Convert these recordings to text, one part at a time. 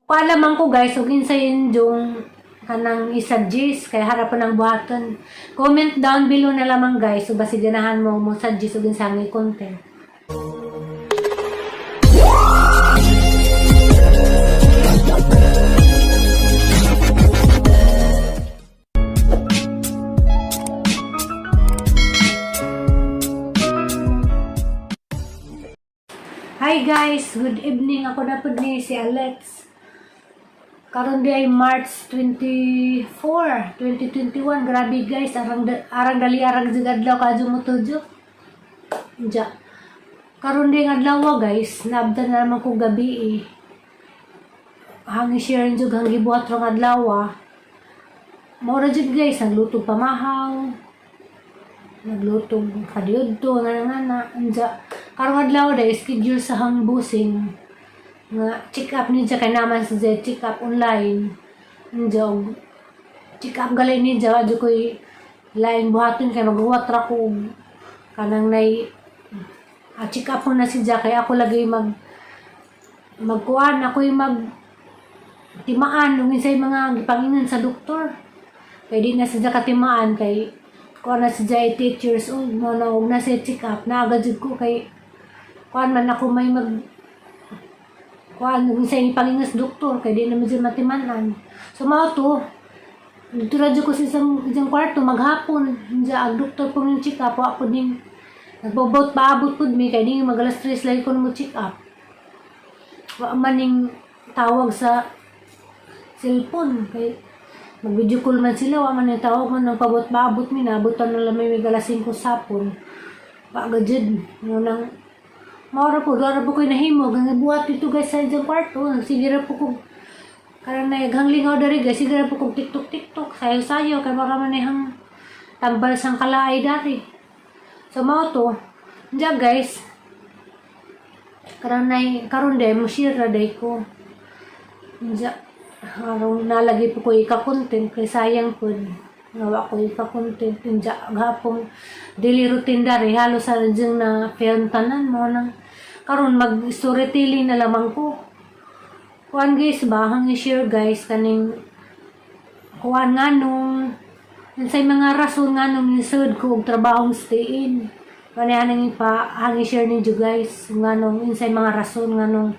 Paalaman ko guys, ug insayin yung kanang i-suggest kay harapan ng buhaton. Comment down below na lamang guys, so basi ganahan mo suggest ug insang content. Hi guys, good evening. Ako na po ni si Alex. Karon di ay March 24, 2021. Grabe guys, arang dali arang jud adlaw kadyo mo tudyo. Ja. Karon di nga adlaw guys, naabdan na naman ko gabi eh. Hangi share jud hangi buhat rong adlaw. Maura jud guys, nagluto pamahaw. Nagluto kadiudto nga anja. Karong adlaw day schedule sa hangbusing nga check up ni kay naman sa check up online. Anja check up galay ni adyo koy lain buhaton kay maghuwat ra ko kanang nay check up na si kay ako lagi magkuan ako'y timaan ug say mga gipanginan sa doktor. Kay di na siya katimaan kay kuan na si 8 years old mo na og na sa check up na agad ko kay kuan man ako may kuan sa ipangingas doktor kay di na medyo matimanan. So mao to dito radyo ko sa isang kwarto maghapon diya ang doktor po ng check up ako din nagbobot paabot pud mi kay di magalas 3 lagi ko mo check up. Wa man ning tawag sa cellphone kay mag-video call man sila, wa man yung tawag mo nang pabot-babot mi, nabutan na lang may galasin ko sapon. Pagajid, nang maura po ko'y nahimo, gang buhat dito guys sa isang kwarto, sigira po ko, karang naghanglingaw dari guys, sigira po ko tiktok, sayo-sayo, kaya baka manihang tambal sang kalaay dari. So mao to, diya guys, karon day, musira day ko, diya, harong nalagi po ko ika-content kay sayang po nawa ko ika-content pinja gapong daily routine dari halos sa dyan na film tanan mo nang karon mag storytelling na lamang ko kuan guys ba hang i-share guys kaning kuan nganong say mga rason nganong nisud ko og trabahong stay in kaniya nang ipa hang i-share ninyo guys nganong insay mga rason nganong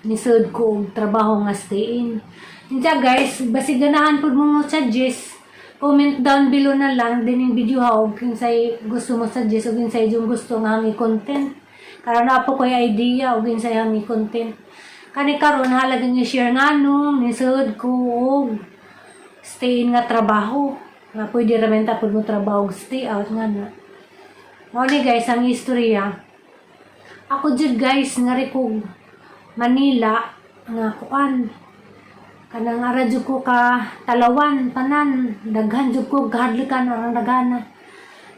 nisud ko og trabaho nga stay in. Diya guys, basi ganahan po mo suggest, comment down below na lang din yung video ha, o kinsay gusto mo suggest, o kinsay yung gusto nga hangi content. Karon na po ko'y idea, o kinsay hangi content. Kani karon halagang i-share nga nung, nisod ko, o stay in nga trabaho. Nga pwede ramen tapod mo trabaho, stay out nga na. Mali guys, ang istorya. Ako dyan guys, nga ko Manila, nga kuan. Kanang aradyo ko ka talawan, tanan, daghan jud ko, kahadlikan, arang dagana.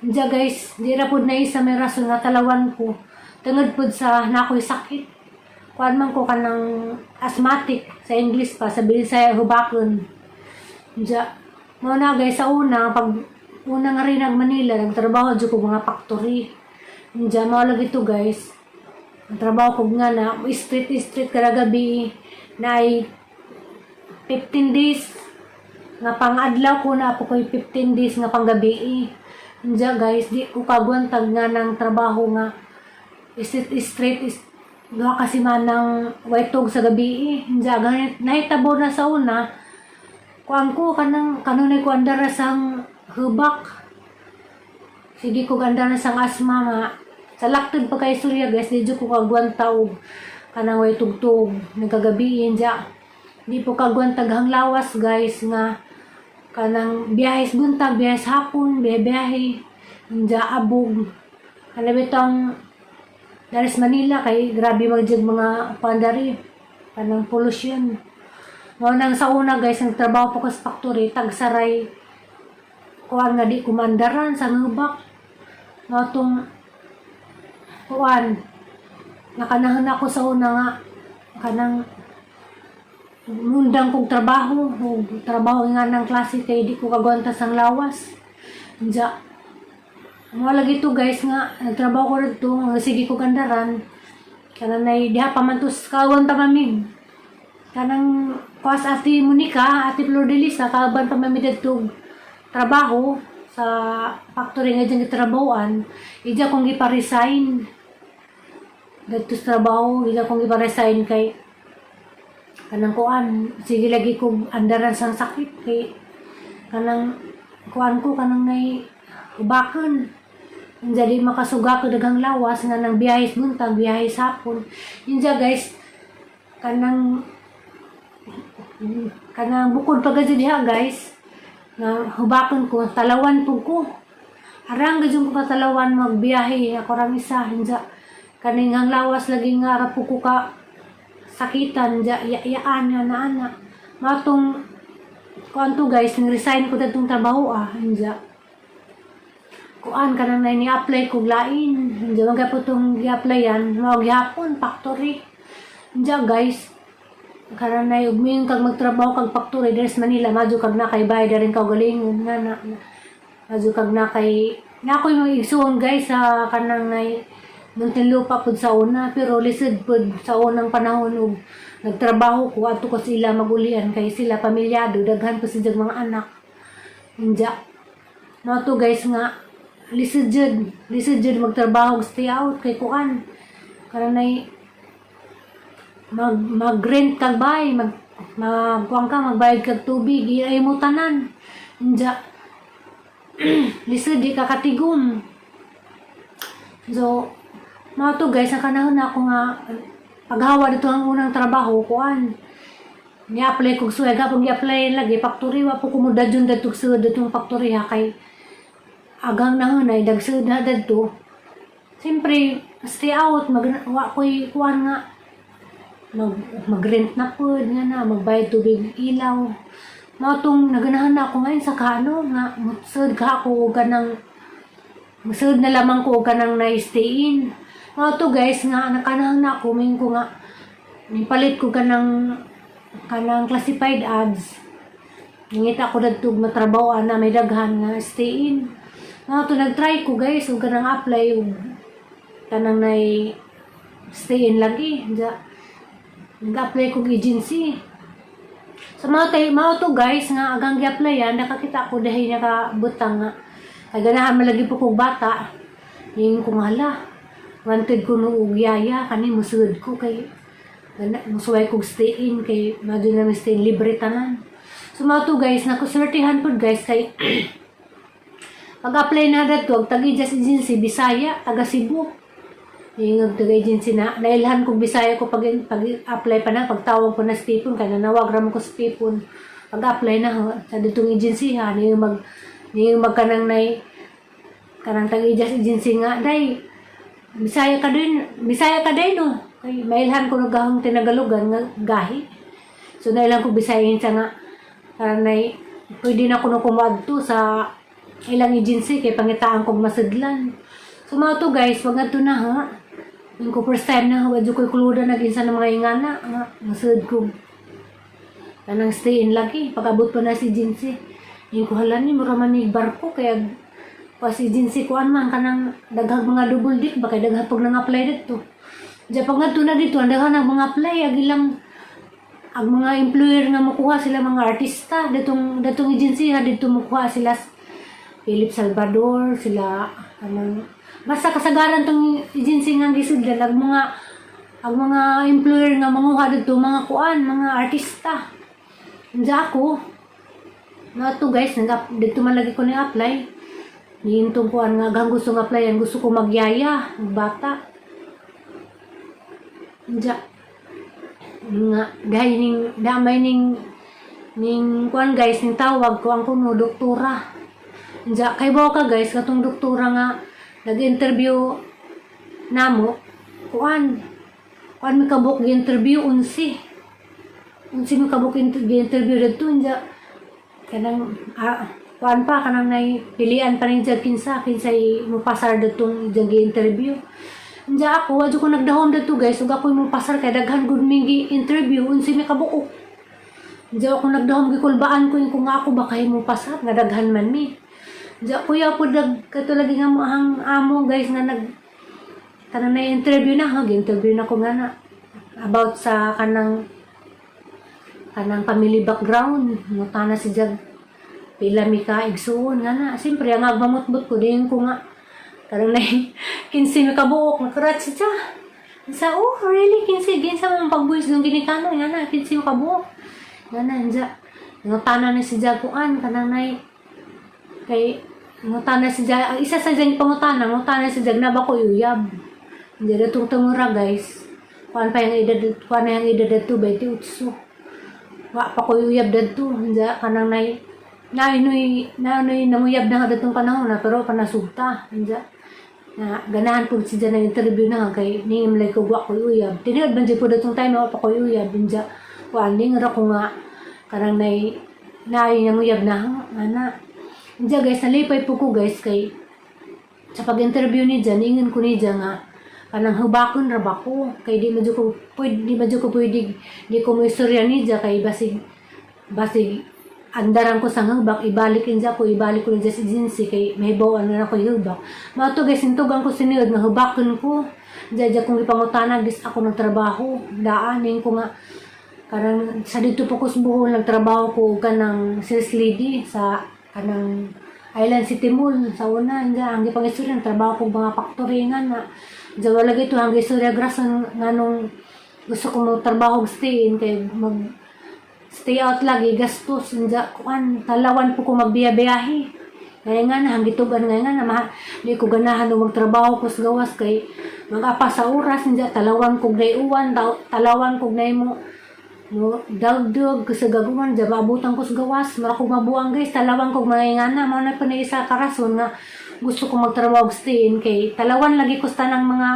Diya guys, di ra po na isa may rason nga talawan ko. Tungod po sa nakoy sakit. Kuan man ko kanang asthmatic, sa English pa, sa Bilisaya, hubakon. Diya, mo na guys, sa pag una nga rin Manila, nagtrabaho jud ko mga factory. Diya, mo lagi to guys. Nagtrabaho ko nga na, street kada gabi, na ay 15 days nga pang-adlaw ko na ako ko'y 15 days nga pang-gabi. Diya guys, di ko kagwantag nga ng trabaho nga straight gawa kasi man ng waitog sa gabi. Diya ganit nahitabo na sa una kuan ko kanunay ko andara sang hubak. Sige ko andara sang asma nga sa laktod pa kay surya guys, di ko kagwanta og kanang waitugtog nagagabiin diya. Di po kagwantag hang lawas guys nga kanang biyahis buntag, biyahis hapon, biyahe diya abog. Kanabitang dari sa Manila kay grabe magjud mga pandari kanang pollution. Mo nang sa una guys, ang trabaho po ko sa factory tagsaray kuan nga di kumandaran sa ngubak. Mo tong kuan nakanahan ako sa una nga kanang mundang kong trabaho nga ng klase kay di ko kagwanta sang lawas. Diya, mo lagi to guys nga, nagtrabaho ko rito, sige ko gandaran, kananay diha pa man to kagwanta mamig. kanang kuas ati Monica, ati Flor de Lisa, kaban pa mamidad tog trabaho sa factory nga dyan gitrabahoan, ija kong gipa-resign. Dito sa trabaho, ija kong gipa-resign kay kanang kuan, sige lagi kong andaran sang sakit kay kanang kuan ko kanang nay ubakan. Jadi makasuga ko dagang lawas nga nang biyahis buntag, biyahis hapon. Inja guys, kanang bukod pa gadi diha guys, nga hubakan ko, talawan po ko. Arang gajong ko patalawan magbiyahe, ako rang isa, inja. Kaning ang lawas lagi nga rapo ko ka sakitan, inja, yaan nga na ana. Matong, kuan to guys, nang-resign ko datong trabaho inja. Kuan kanang na ni-apply ko lain. Hindi mga po itong i-applyan. Mga gyapon, factory. Hindi guys. Kanang na uming kag magtrabaho kag factory. There's Manila. Madyo kag na kay bayad rin kag galingon. Madyo kag na kay... Na ako'y mga igsuon guys sa kanang na Muntinlupa po sa una. Pero lisod po sa unang panahon. Nagtrabaho ko. Ato ko sila magulian. Kay sila pamilyado. Daghan po sila mga anak. Hindi. Mga to guys nga. Lisod jud magtrabaho stay out kay kuan kanay mag-rent kag bay magkuan ka magbayad kag tubig ay mo tanan inja lisod di ka katigom. So mga to guys ang kanahon ako nga paghawa dito ang unang trabaho kuan ni-apply kog suwega pag i-apply lagi factory wa po kumuda jud datog sa datong factory ha kay agang nahunay dagsud na dadto. Siyempre, stay out wa koy kuan nga mag-rent na pud nga na magbayad tubig ilaw. Matong naganahan na ako ngayon sa kano nga musud ka ako ganang musud na lamang ko ganang na-stay in. Mga to guys nga nakanahan na ako main ko nga nipalit ko kanang classified ads. Ngita ko dadto matrabaho na may daghan nga stay in. Mga to nag-try ko guys, huwag ka nang apply, huwag tanang na stay in lagi. Nag-apply ko agency. Sa mga to guys, nga agang gi-applyan, nakakita ko dahil nakabutang nga. Kaganahan malagi po kong bata. Yung kong hala, wanted ko noong yaya, kani musud ko kay musuway kong stay in, kay madyo namin stay in, libre tanan. So mga to guys, nakusertihan po guys, kay pag-apply na dato, tag-ijas agency, Bisaya, taga Cebu. Yung taga-agency na, nailhan kong Bisaya ko pag-apply pa na, pagtawag ko na Stephen, kaya nanawag raman ko Stephen. Pag-apply na, sa ditong agency ha, yung magkanang kanang taga-ijas agency nga, day, Bisaya ka din no. Kaya mailhan ko nagahong tinagalugan nga gahi. So nailhan ko Bisaya yun sa nga, kanang pwede na ko na kumadto sa ilang agency kay pangitaan kong masadlan. So mga to guys, wag na to na ha. Yung ko first time na wadyo ko'y kuluda nag-insa ng mga ingana nga masud ko. Kanang stay in lagi. Pag-abot pa na si agency. Yung ko halan ni muraman ni barko kaya pa si agency ko man kanang daghang mga double dick ba kay daghang pag nang-apply dito. Diya pag nga to na dito, daghang ang mga apply agilang ang mga employer nga makuha sila mga artista datong agency ha dito makuha sila Philip Salvador, sila, basta kasagaran tong agency nga gisudlan, ang mga employer nga manguha dito, mga kuan, mga artista. Diya ako, mga to guys, dito man lagi ko na-apply. Hihintong kuan nga, hanggang gusto ng applyan, gusto ko magyaya, bata. Diya, nga, dahil damay ning kuan guys, ning tawag ko, ang kuno, doktora. Diya, kay bawa ka guys, katong doktora nga nag-interview namo, kuan mi kabuk gi-interview unsi mi kabuk gi-interview dito, diya, kanang, kuan pa, kanang pilian pa rin diya kinsay mo pasar datong gi-interview. Diya ako, wadyo ko nagdahom dito guys, ug ako mo pasar kay daghan gud mi gi-interview, unsi mi kabuk. Diya ako nagdahom gikulbaan ko yung kung ako ba kay mo pasar, nga daghan man mi. Diya kuya po katulad nga mo ang amo guys nga kanang na-interview na ha, interview na ko nga na about sa kanang kanang family background ngutana si jag pila mi ka igsuon nga na siyempre ang agmamutbot ko din ko nga karang na 15 mi ka buok nakarat siya sa really 15 ginsa mo pagbuhis ng ginikanan nga na 15 mi ka buok nga na nja ngutana ni si jag kuan kanang nay kay ngutana si jag ang isa sa jag pangutana ngutana si jag na ba ko uyab hindi datong tumura guys kuan pa yung edad dito 28 wa pa ko uyab dito nja kanang nay nainoy namuyab na datong panahon na pero panasugta nja na ganahan po si dyan na interview na kay ningimlay ko wa ko uyab tinigad man dyan po datong time na wa pa ko uyab nja kuan ning ra ko nga kanang nay namuyab na ana nja guys nalipay po ko guys kay sa pag-interview ni dyan ingin ko ni dyan nga kanang hubakon ra ba ko kay di medyo ko pwede di ko mo istorya ni dyan kay basig andaran ko sa hubak ibalik ko ni dyan si agency kay may bawaan na ako hubak mato guys intugang ko siniod nga hubakon ko dyan kong ipangutana gis ako ng trabaho daanin ko nga karang sa dito po ko subuhon nagtrabaho ko kanang sales lady sa kanang Island City Mall sa una ang gipang istorya trabaho ko mga factory nga na dyan wala gito ang istorya grason nga nung gusto ko magtrabaho stay kay mag stay out lagi gastos nja kuan talawan po ko magbiyahe kaya nga na hangitugan nga na di ko ganahan magtrabaho ko sa gawas kay magapa sa oras nja talawan kog dayuan talawan kog nay mo dagdag sa gagawan dyan maabutan ko sa gawas mara kog mabuang guys talawan kog mga nga na mao na pa na isa karason nga gusto ko magtrabaho stay kay talawan lagi ko ng mga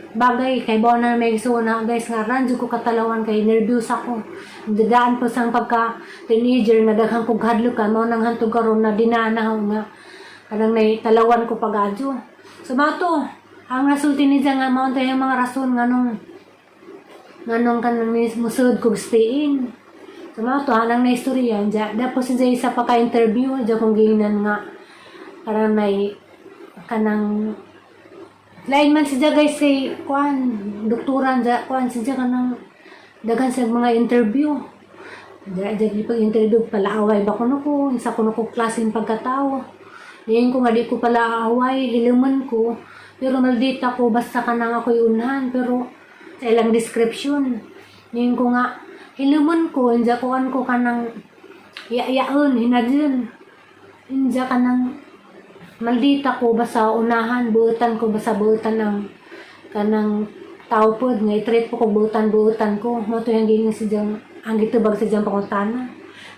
bagay kay bawa na may gusto na guys nga ranjo ko katalawan kay nervyos ako dadaan po sang pagka teenager na daghang kog hadlukan mo nang hantog karon na dinana nga kanang nay talawan ko pagadyo so mato ang resulti ni nga mao tay mga rason nganong kanang musud kog stayin so mato hanang na istorya ja dapat sa isa pa ka interview ja kong ginan nga kanang nay kanang lain man siya guys kay kuan doktoran ja kuan siya kanang daghan sa mga interview di pag interview pala away ba kuno ko isa kuno ko klaseng pagkatao diin ko nga di ko pala away hiluman ko pero maldita ko basta kanang ako'y unhan pero sa ilang description diin ko nga hiluman ko inja kuan ko kanang yaon hinadyon inja kanang maldita ko basta unahan buutan ko basta buutan ng kanang tao pod nga i-treat po ko buutan ko mo to yung gingin si dyan ang gitubag si dyan pangutana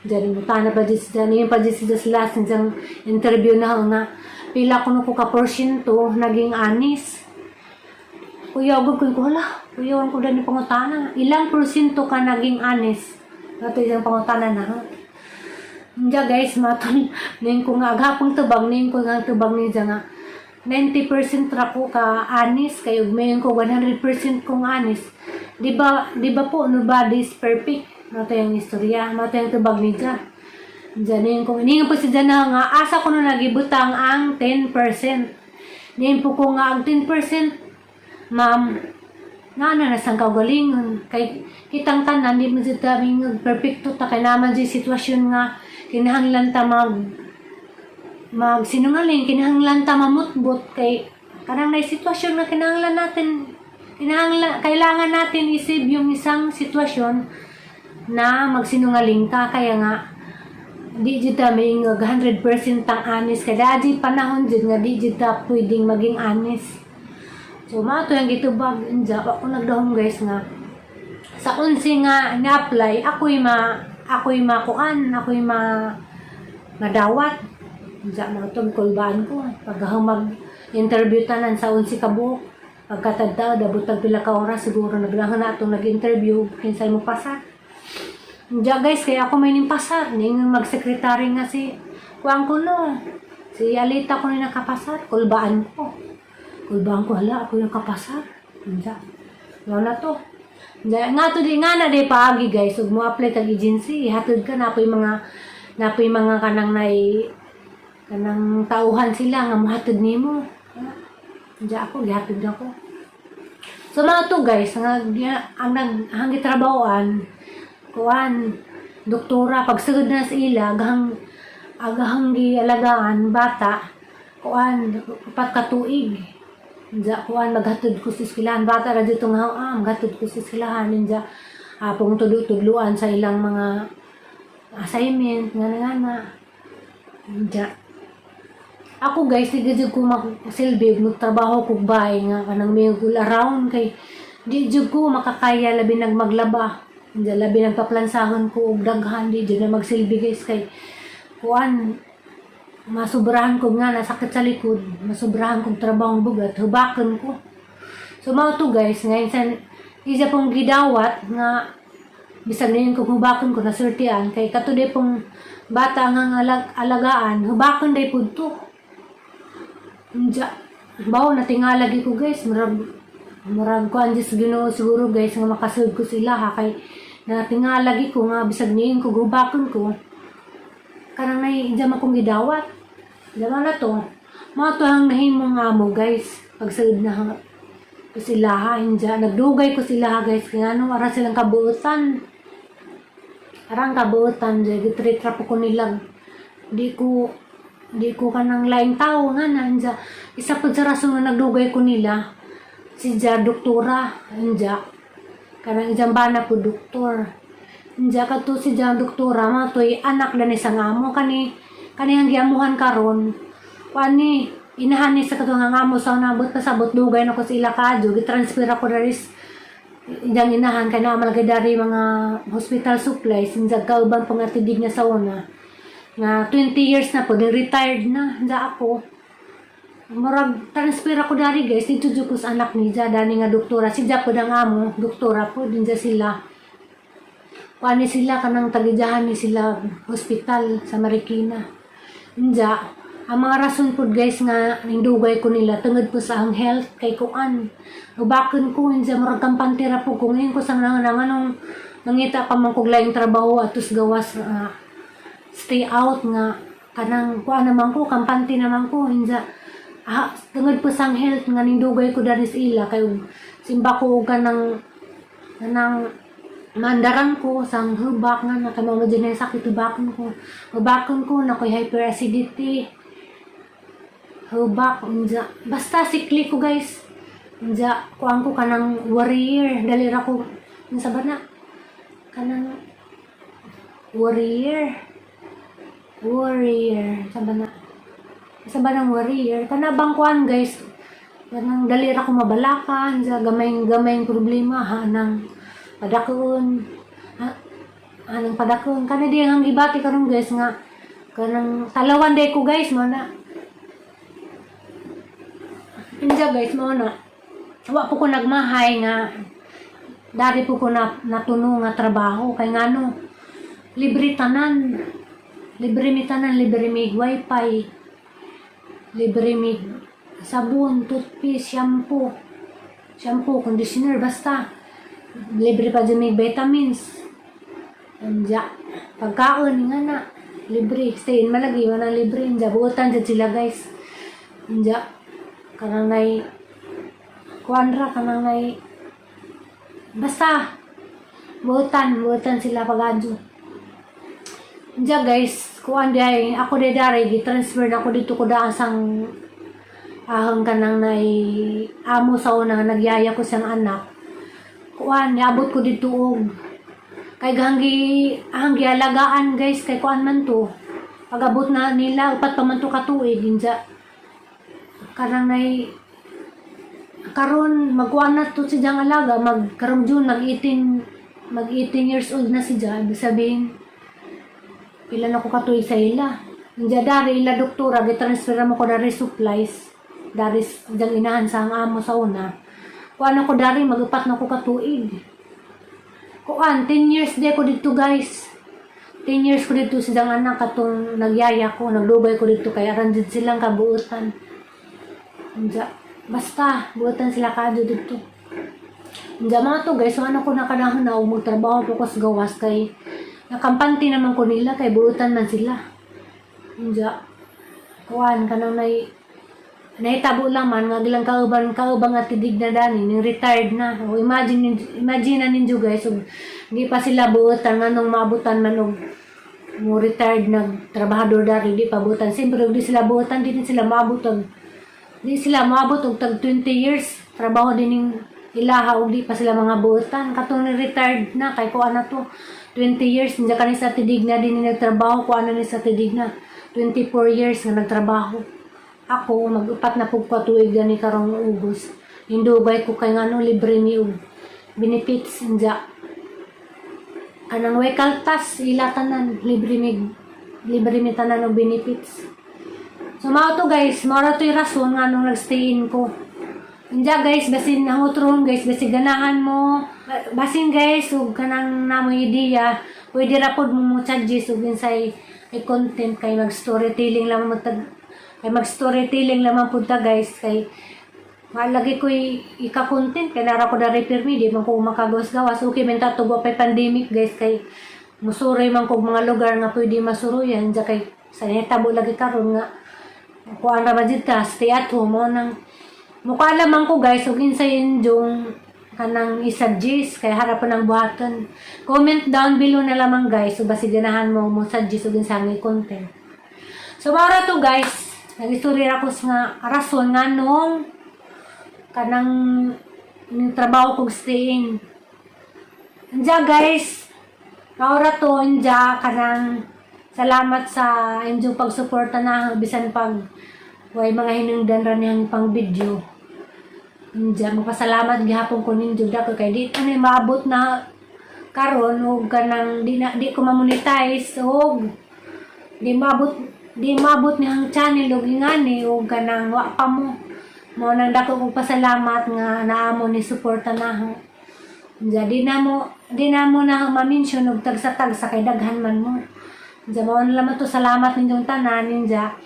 dyan utana pa dyan si dyan yung pa dyan si dyan last dyan interview na nga pila ko ka porsyento naging anis kuyawag ko hala kuyawan ko dyan yung pangutana ilang porsyento ka naging anis mo to yung pangutana na Diya guys, matol, ning ko nga aghapong tubang, ning ko nga tubang ni nga 90% ra ko ka anis, kayo mayon ko 100% kong anis. Di ba po, nobody is perfect. Mato yung istorya, mato yung tubag ni Diya. Diya ning ko, ning po si Diya na nga, asa ko na nagibutang ang 10%. Ning po ko nga ang 10%, ma'am, nga na nasang kaugalingon. Kay kitang tanan, di mo siya daming perfecto, ta kay naman siya sitwasyon nga, kinahanglan ta magsinungaling kinahanglan ta mamutbot kay kanang nay sitwasyon na kailangan natin isip yung isang sitwasyon na magsinungaling ka kaya nga di jud ta may 100% ang honest kay dadi panahon jud nga di jud ta pwedeng maging honest so mato yung gitubag inja ako nagdahom guys nga sa unsi nga na-apply ako'y madawat. Diyan mo itong kulbaan ko. Pagkahang mag-interview tanan sa unsi ka buok. Pagkatagdaw, dabutag pila ka oras, siguro naglahan na itong nag-interview. Kinsay mo pasar. Diyan guys, kaya ako may pasar. Ning mag-sekretary nga si Kuang Kuno. Si Alita ko na nakapasar. Kulbaan ko, hala, ako yung kapasar. Diyan. Ano na to? Nga to di nga na di paagi guys ug mo apply tag agency hatod ka na poy mga kanang kanang tauhan sila nga mohatod nimo diya ako gihatod ako so mga to guys ang gitrabahoan kuan doktora pagsugod na sa ila agahang gialagaan bata kuan 4 ka tuig. Inja kuan maghatod ko sa eskwelahan bata ra dito nga maghatod ko sa eskwelahan inja apong tudluan sa ilang mga assignment nga. Inja ako guys, di jud ko magsilbi magtrabaho kog bahay nga kanang may around kay di jud ko makakaya labi nagmaglaba. Inja labi nagpaplansahon ko og daghan di jud na magsilbi guys kay kuan masubrahan ko nga nasakit sa likod, masubrahan kong trabaho bugat, hubakan ko. So mao to guys, ngayon isa pong gidawat nga bisag na kung hubakan ko na surtian kay katuday pong bata nga alagaan, hubakan day pud to. Inja bawo na tingalagi ko guys, murag ko anjis Ginoo siguro guys nga makasud ko sila ha kay natingalagi ko nga bisag niin ko hubakan ko. Karang nay inja akong gidawat. Dama na to. Mga to ang nahimong amo guys. Pagsagod na ko sila ha. Inja. Nagdugay ko sila ha guys. Kaya ano, ara silang kabuutan. Arang kabuutan. Gitritra po ko nilang. Di ko kanang laing tao nga na. Inja. Isa po sa rason na nagdugay ko nila. Si Ja doktora. Inja. Karang ijang bana po doktor. Inja ka to si Ja doktora. Mga to'y anak na isang amo. Kaniyang giamuhan karon wani inahan ni sa katong ngamo sa nabot pasabot dugay na ko sa ila kadyo gitransfer ako dari ijang inahan kay na malagay dari mga hospital supplies injag kauban pangatidig na sa una nga 20 years na po din retired na inja ako murag transfer ako dari guys dito jud ko sa anak ni Ja dani nga doktora si Ja po ang amo doktora po din sila wani sila kanang tagidahan ni sila hospital sa Marikina. Inja, ang mga rason po guys nga nindugay ko nila tungod po sa ang health kay kuan. Ubakan ko inja murag kampantira po ko ngayon ko sa nanganong nangita pa man kog laing trabaho atus gawas stay out nga kanang kuan naman ko kampante naman ko inja tungod po sa ang health nga nindugay ko dari sa ila kay simba ko kanang mandaran ko sang hubak nga nakamamo din ay sakit hubakan ko na ko'y hyperacidity hubak unja basta sikli ko guys unja kuang ko kanang warrior dalira ko sa bana kanang warrior sa banang warrior kanabang kuan guys kanang dalira ko mabalakan sa gamay problema nang padakon anong padakon kana di ang gibati karon guys nga kanang talawan day ko guys mo na inja guys mo na wa po ko nagmahay nga dari po ko natuno nga trabaho kay ngano libre mi wifi libre mi sabon toothpaste shampoo conditioner basta libre pa dyan may vitamins. Andiya. Pagkaon nga na. Libre. Stay in malagi. Wala libre. Andiya. Buotan dyan sila guys. Andiya. Kanang ngay. Kuandra. Kanang ngay. Basta. Buotan sila pag-adyo. Andiya guys. Kuan day. Ako day dari. Transfer na ako dito ko daan sang ahang kanang ngay. Amo sa una. Nagyaya ko siyang anak. Kuan niabot ko dito og kay hanggi alagaan guys kay kuan man to pagabot na nila upat pa man to katuig inja karang nay karon magkuan na to si Jang alaga magkaron June mag 18 years old na si Ja ibig sabihin pila na ko katuig sa ila inja dari ila doktora gitransfer mo ko dari supplies dari Jang inahan sa ang amo sa una kuan ako dari magupat na ko katuig. Kuan 10 years de ko dito guys. 10 years ko dito silang anak katong nagyaya ko, nagdugay ko dito kay aran jud silang kabuutan. Unja basta buutan sila kadto dito. Unja mga to guys, so ano ko nakanahon na magtrabaho ko sa gawas kay nakampante naman ko nila kay buutan man sila. Unja kuan kanang nay nahitabo lang man nga gilang kaubang at tidig na dani ning retired na. O imagine na ninyo guys, ug hindi pa sila buotan nga nung maabutan man og mo retired na trabahador dari di pa buotan. Siyempre di sila buotan, di sila maabot og di sila maabot og tag 20 years trabaho din ning ilaha og di pa sila mga buotan. Katong ni retired na kay kuan na to 20 years niya kani sa tidig na din ni nagtrabaho, kuan na ni sa tidig na 24 years nga nagtrabaho. Ako, mag-upat na pug tuig gani karong August. Hindugay ko kay ngano libre mi og benefits inja. Anang way kaltas ila tanan libre mi tanan og benefits. So mao to guys, mao ra to yung rason nga nung nagstayin ko. Inja guys, basin nangutron guys, basin ganahan mo. Basin guys, ug kanang namo ideya, pwede ra pod mo charges ug insay content kay mag-storytelling lang mo kay mag-storytelling naman po ta guys, kay malagi ko ika-content, kay nara ko na repermi, di man ko makagawas-gawas. Okay, menta to pa pandemic guys, kay musuroy man kog mga lugar nga pwede masuroyan, dya kay sa netabo lagi karon nga, kuhaan na ba dito, stay at home, mo nang, mukha lamang ko guys, ug insay yung kanang i-suggest, kay harapan ng buhaton. Comment down below na lamang guys, so basi ganahan mo suggest ug insang content. So, mara to guys, nag-istorya ako nga rason nga nung kanang trabaho kong staying. Inja guys, maura to inja kanang salamat sa inyong pagsuporta na bisan pag way mga hinungdan ra niyang pang video. Inja magpasalamat gihapon ko ninyo dako kay di ano maabot na karon og kanang di ko ma-monetize og di maabot niyang channel og ingani og kanang wa pa mo nang dako kong pasalamat nga naamo ni suporta na. Jadi na mo na ma-mention og tagsa-tagsa kay daghan man mo. Diya mo naman to salamat ninyong tanan ninja.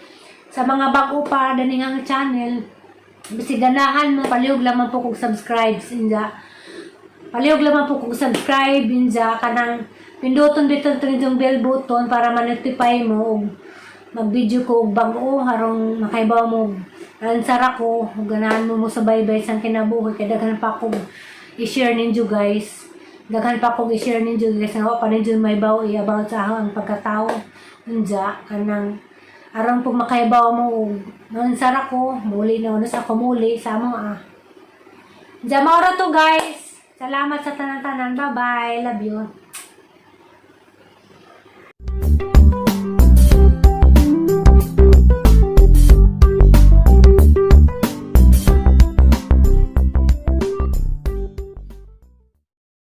Sa mga bago pa daning ang channel, bisi ganahan mo palihog lamang po kog subscribe ninja. Palihog lamang po kog subscribe ninja kanang pinduton dito yung bell button para ma-notify mo og mag-video ko og bag-o harong makaibaw mo answer ako ganahan mo sa baybay sang kinabuhi kay daghan pa ko i-share ninyo guys. Daghan pa ko i-share ninyo guys nga pa ninyo may baw about sa ang pagkatao unja kanang aron pag makaibaw mo answer ako muli na unos ako muli sa mo Diya maura to guys. Salamat sa tanan-tanan. Bye-bye. Love you.